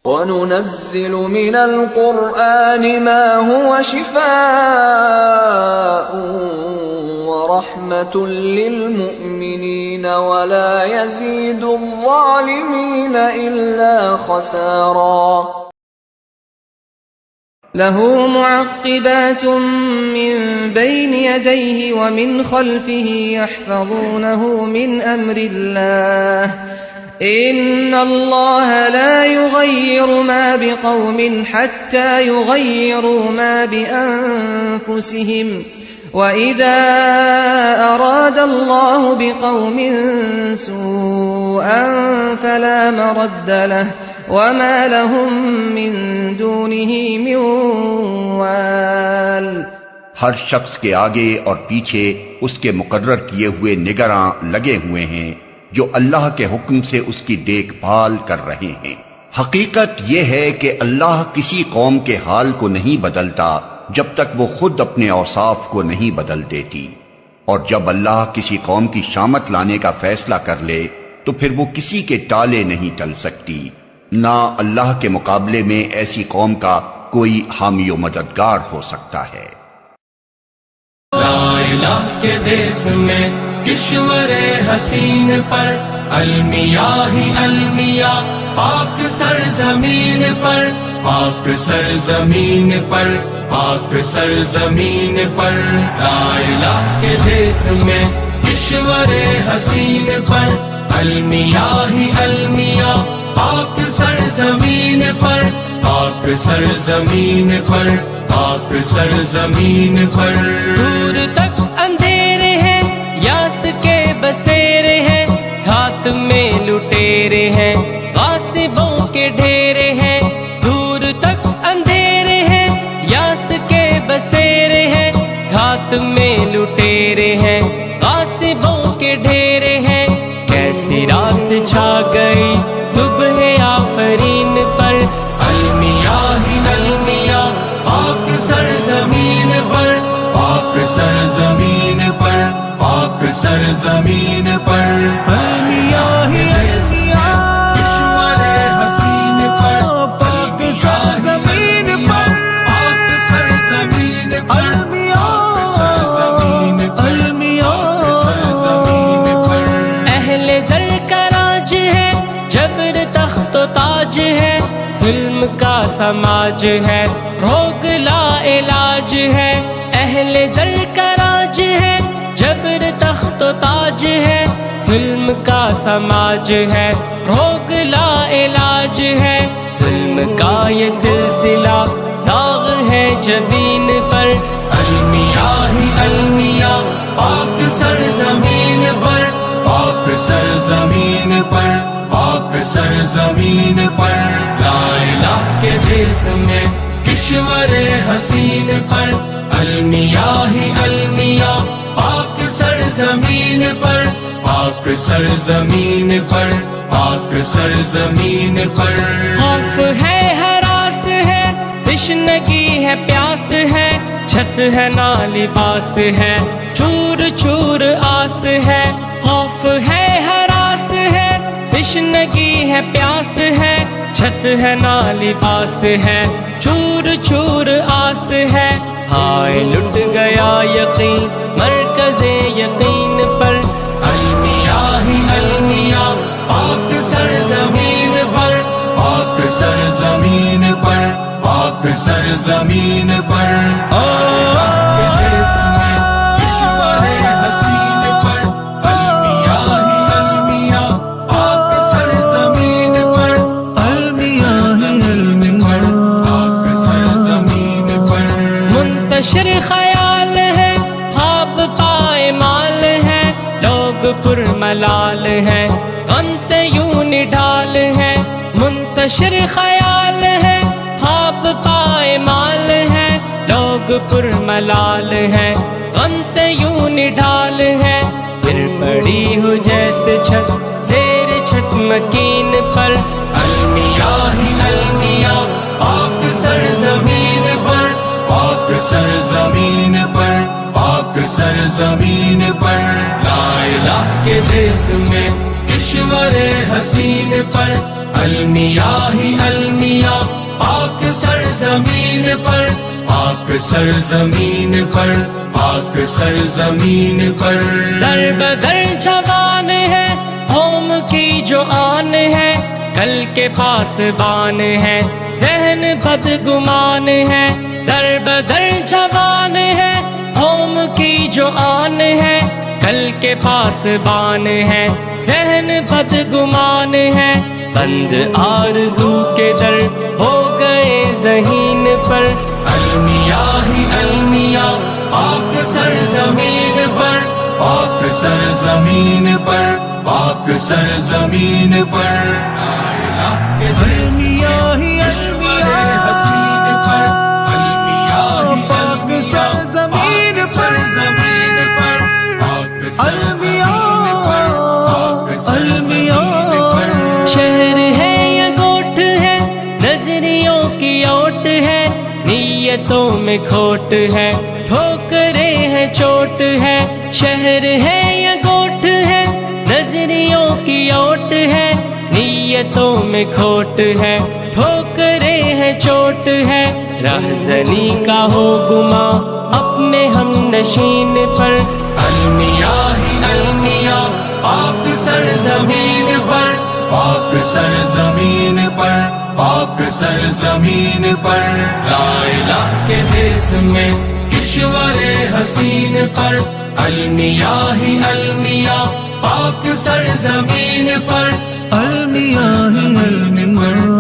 وَنُنَزِّلُ مِنَ الْقُرْآنِ مَا هُوَ شِفَاءٌ وَرَحْمَةٌ لِّلْمُؤْمِنِينَ وَلَا يَزِيدُ الظَّالِمِينَ إِلَّا خَسَارًا. له معقبات من بين يديه ومن خلفه يحفظونه من أمر الله إن الله لا يغير ما بقوم حتى يغيروا ما بأنفسهم وإذا أراد الله بقوم سوءا فلا مرد له وما لهم من دونه من وال. ہر شخص کے آگے اور پیچھے اس کے مقرر کیے ہوئے نگراں لگے ہوئے ہیں جو اللہ کے حکم سے اس کی دیکھ بھال کر رہے ہیں. حقیقت یہ ہے کہ اللہ کسی قوم کے حال کو نہیں بدلتا جب تک وہ خود اپنے اوصاف کو نہیں بدل دیتی، اور جب اللہ کسی قوم کی شامت لانے کا فیصلہ کر لے تو پھر وہ کسی کے ٹالے نہیں ٹل سکتی، نہ اللہ کے مقابلے میں ایسی قوم کا کوئی حامی و مددگار ہو سکتا ہے. لا الہ کے دیس میں کشور حسین پر المیاں ہی المیاں پاک سرزمین پر پاک سرزمین پر پاک سرزمین پر لا الہ کے دیس میں کشور حسین پر المیاں ہی المیاں پاک سرزمین پر پاک سرزمین پر پاک سرزمین پر. دور تک اندھیرے ہیں یاس کے بسیرے ہیں گھات میں لٹیرے ہیں غاصبوں کے ڈھیرے ہیں. دور تک اندھیرے ہیں یاس کے بسیرے ہیں گھات میں لٹیرے ہیں غاصبوں کے ڈھیرے ہیں. کیسی رات چھا گئی صبح آفرین پر المیاں ہی المیاں پاک سرزمین پر پاک سرزمین پر پاک سرزمین پر المیاں ہی المیاں کشور حسین پر پاک سرزمین پر پاک سرزمین پر پاک سرزمین پر پاک سرزمین پر. اہل زر کا راج ہے جبر تخت و تاج ہے ظلم کا سماج ہے روگ لا علاج ہے. اہل زر کا راج ہے جبر تخت و تاج ہے ظلم کا سماج ہے روگ لا علاج ہے. ظلم کا یہ سلسلہ داغ ہے جبین پر المیاں ہی المیاں پاک سرزمین پر پاک سرزمین پر پاک سرزمین پر لا الہ کے دیس میں کشور حسین پر المیاں ہی المیاں پاک سرزمین پر پاک سرزمین پر پاک سرزمین پر. خوف ہے ہراس ہے تشنگی ہے پیاس ہے چھت ہے نہ لباس ہے چور چور آس ہے. خوف ہے ہراس ہے تشنگی ہے پیاس ہے چھت ہے نہ لباس ہے چور چور آس ہے. ہائے لٹ گیا یقین مرکز یقین پر المیاں ہی المیاں پاک سرزمین پر پاک سرزمین پر پاک سرزمین پر. منتشر خیال ہے خواب پائے مال ہے لوگ پر ملال ہے غم سے یوں نڈال ہے. منتشر خیال ہے خواب پائے مال ہے لوگ پر ملال ہے غم سے یوں نڈال ہے. پھر پڑی ہو جیسے چھت زیر چھت مکین پر المیاں ہی المیاں پاک سرزمین پر پاک سرزمین پر پاک سرزمین پر لا الہ کے دیس میں کشور حسین پر المیاہ ہی المیاہ پاک سرزمین پر، پاک سرزمین پر، پاک سرزمین پر۔ در بدر جوان ہے قوم کی جو آن ہے، کل کے پاسبان ہے ذہن بدگمان ہے۔ در بدر جوان ہے قوم کی جو آن ہے، کل کے پاسبان ہے ذہن بدگمان ہے۔ بند آرزو کے در ہو گئے ذہین پر، المیاہ ہی المیاہ پاک سرزمین پر، پاک سرزمین پر، پاک سرزمین پر۔ المیاہ ہی المیاہ حسین پر، المیاہ ہی پاک سرزمین پر، پاک سرزمین پر، پاک سرزمین پر۔ شہر ہے یا گوٹھ ہے نظریوں کی اوٹ ہے، نیتوں میں کھوٹ ہے ٹھوکریں ہیں چوٹ ہے۔ شہر ہے یا گوٹھ ہے نظریوں کی اوٹ ہے، نیتوں میں کھوٹ ہے ٹھوکریں ہیں چوٹ ہے۔ رہزنی کا ہو گما اپنے ہم نشین پر، المیاہ ہی المیاہ پاک سرزمین پر، پاک سرزمین پر، پاک سرزمین پر۔ لا الہ کے دیس میں کشور حسین پر، المیاہ ہی المیاہ پاک سرزمین پر، المیاہ ہی المیاہ